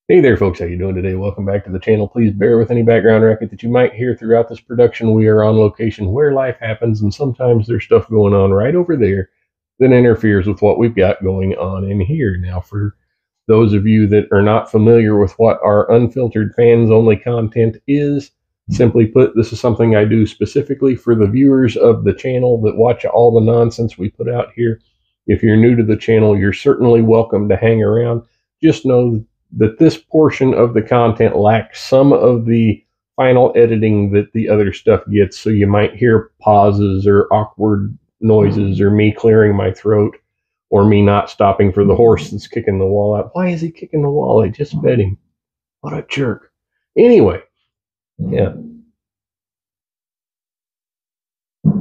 Hey there, folks. How you doing today? Welcome back to the channel. Please bear with any background racket that you might hear throughout this production. We are on location where life happens, and sometimes there's stuff going on right over there that interferes with what we've got going on in here. Now, for those of you that are not familiar with what our unfiltered fans-only content is, simply put, this is something I do specifically for the viewers of the channel that watch all the nonsense we put out here. If you're new to the channel, you're certainly welcome to hang around. Just know that this portion of the content lacks some of the final editing that the other stuff gets, so you might hear pauses or awkward noises or me clearing my throat or me not stopping for the horse that's kicking the wall out. Why is he kicking the wall? I just fed him. What a jerk. Anyway, yeah.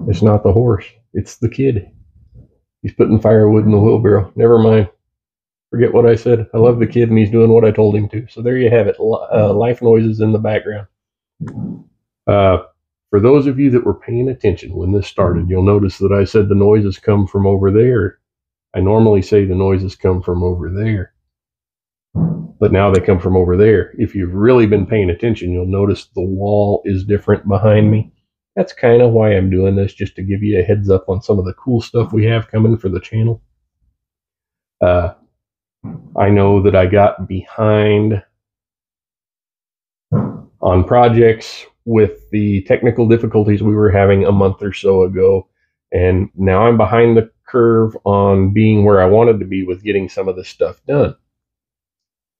It's not the horse. It's the kid. He's putting firewood in the wheelbarrow. Never mind. Forget what I said. I love the kid and he's doing what I told him to. So there you have it. Life noises in the background. For those of you that were paying attention when this started, you'll notice that I said the noises come from over there. I normally say the noises come from over there, but now they come from over there. If you've really been paying attention, you'll notice the wall is different behind me. That's kind of why I'm doing this, just to give you a heads up on some of the cool stuff we have coming for the channel. I know that I got behind on projects with the technical difficulties we were having a month or so ago, and now I'm behind the curve on being where I wanted to be with getting some of this stuff done.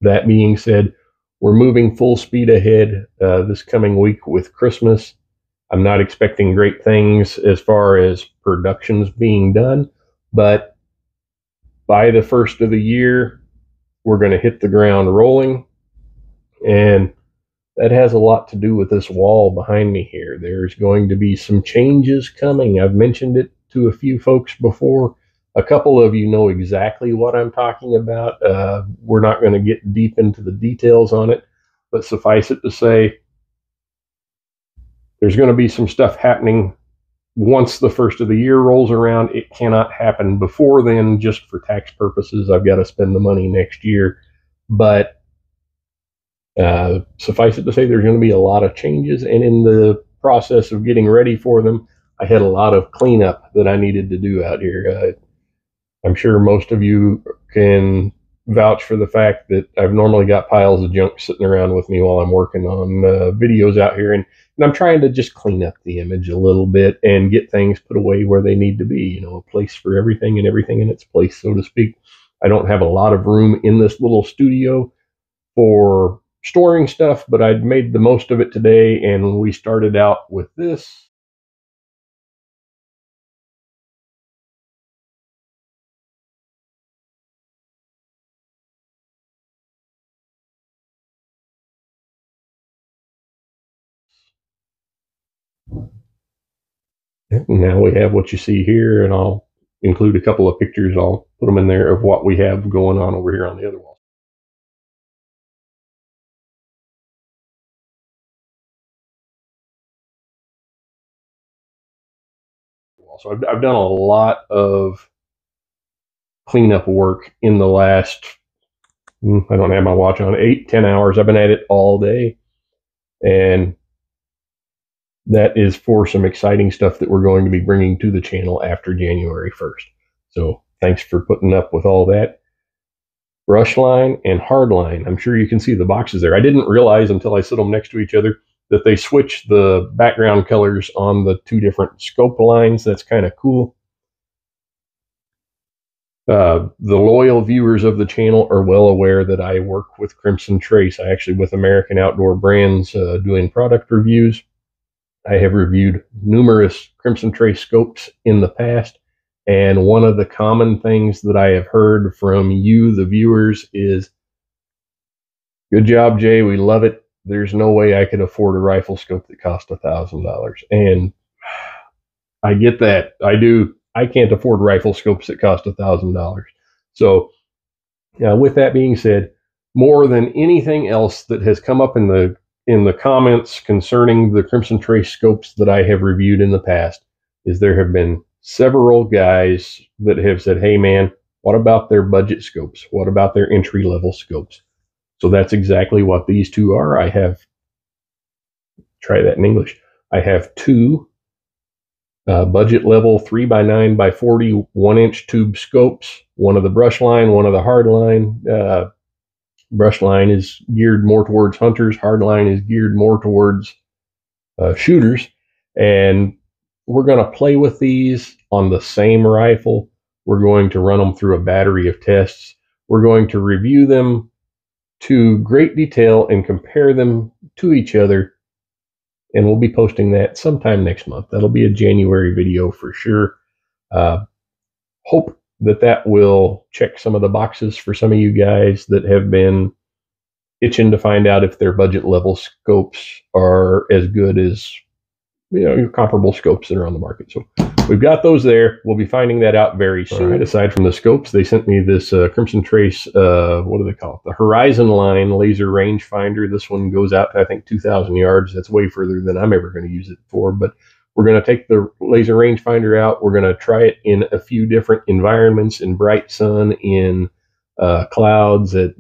That being said, we're moving full speed ahead this coming week with Christmas. I'm not expecting great things as far as productions being done, but by the first of the year, we're going to hit the ground rolling, and that has a lot to do with this wall behind me here. There's going to be some changes coming. I've mentioned it to a few folks before. A couple of you know exactly what I'm talking about. We're not going to get deep into the details on it, but suffice it to say, there's going to be some stuff happening once the first of the year rolls around. It cannot happen before then, just for tax purposes. I've got to spend the money next year, but suffice it to say, there's going to be a lot of changes, and in the process of getting ready for them, I had a lot of cleanup that I needed to do out here. I'm sure most of you can vouch for the fact that I've normally got piles of junk sitting around with me while I'm working on videos out here, and I'm trying to just clean up the image a little bit and get things put away where they need to be. You know, a place for everything and everything in its place, so to speak. I don't have a lot of room in this little studio for storing stuff, but I'd made the most of it today, and we started out with this. Now we have what you see here, and I'll include a couple of pictures. I'll put them in there of what we have going on over here on the other wall. So I've done a lot of cleanup work in the last, I don't have my watch on, 8-10 hours. I've been at it all day, and that is for some exciting stuff that we're going to be bringing to the channel after January 1st. So thanks for putting up with all that. Brush line and hard line. I'm sure you can see the boxes there. I didn't realize until I set them next to each other that they switch the background colors on the two different scope lines. That's kind of cool. The loyal viewers of the channel are well aware that I work with Crimson Trace. I actually with American Outdoor Brands doing product reviews. I have reviewed numerous Crimson Trace scopes in the past, and one of the common things that I have heard from you, the viewers, is, "Good job, Jay. We love it. There's no way I could afford a rifle scope that cost $1,000. And I get that. I do. I can't afford rifle scopes that cost $1,000. So, with that being said, more than anything else that has come up in the comments concerning the Crimson Trace scopes that I have reviewed in the past, is there have been several guys that have said, "Hey man, what about their budget scopes? What about their entry level scopes?" So that's exactly what these two are. I have, try that in English. I have two budget level 3x9 by 40 1-inch tube scopes, one of the brush line, one of the hard line. Brush line is geared more towards hunters, hard line is geared more towards shooters. And we're going to play with these on the same rifle. We're going to run them through a battery of tests. We're going to review them to great detail and compare them to each other. And we'll be posting that sometime next month. That'll be a January video for sure. Hope that will check some of the boxes for some of you guys that have been itching to find out if their budget level scopes are as good as, you know, your comparable scopes that are on the market. So we've got those there. We'll be finding that out very soon. Right, aside from the scopes, they sent me this Crimson Trace, what do they call it? The Horizon line laser rangefinder. This one goes out to, I think, 2,000 yards. That's way further than I'm ever going to use it for. But we're going to take the laser rangefinder out. We're going to try it in a few different environments, in bright sun, in clouds, at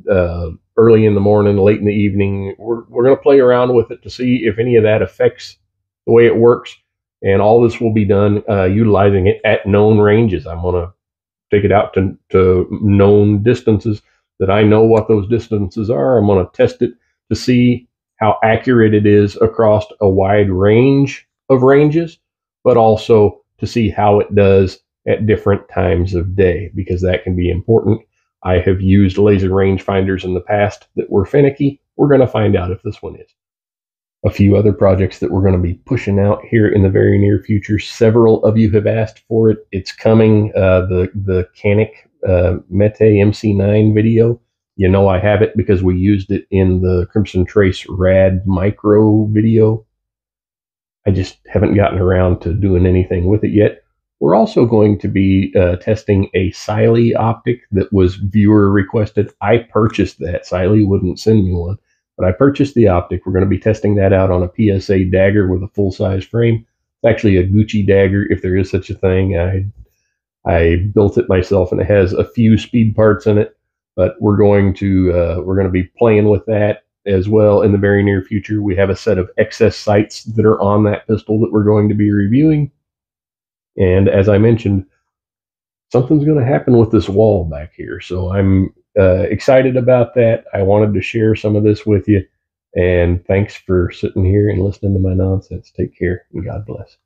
early in the morning, late in the evening. We're going to play around with it to see if any of that affects the way it works. And all this will be done utilizing it at known ranges. I'm going to take it out to known distances that I know what those distances are. I'm going to test it to see how accurate it is across a wide range of ranges, but also to see how it does at different times of day, because that can be important. I have used laser rangefinders in the past that were finicky. We're going to find out if this one is. A few other projects that we're going to be pushing out here in the very near future. Several of you have asked for it. It's coming. The Canik Mete MC9 video. You know I have it because we used it in the Crimson Trace Rad Micro video. I just haven't gotten around to doing anything with it yet. We're also going to be testing a Siley optic that was viewer requested. I purchased that. Siley wouldn't send me one, but I purchased the optic. We're going to be testing that out on a PSA dagger with a full-size frame. It's actually a Gucci dagger, if there is such a thing. I built it myself, and it has a few speed parts in it. But we're going to be playing with that as well in the very near future. We have a set of excess sights that are on that pistol that we're going to be reviewing. And as I mentioned, something's going to happen with this wall back here. So I'm excited about that. I wanted to share some of this with you. And thanks for sitting here and listening to my nonsense. Take care and God bless.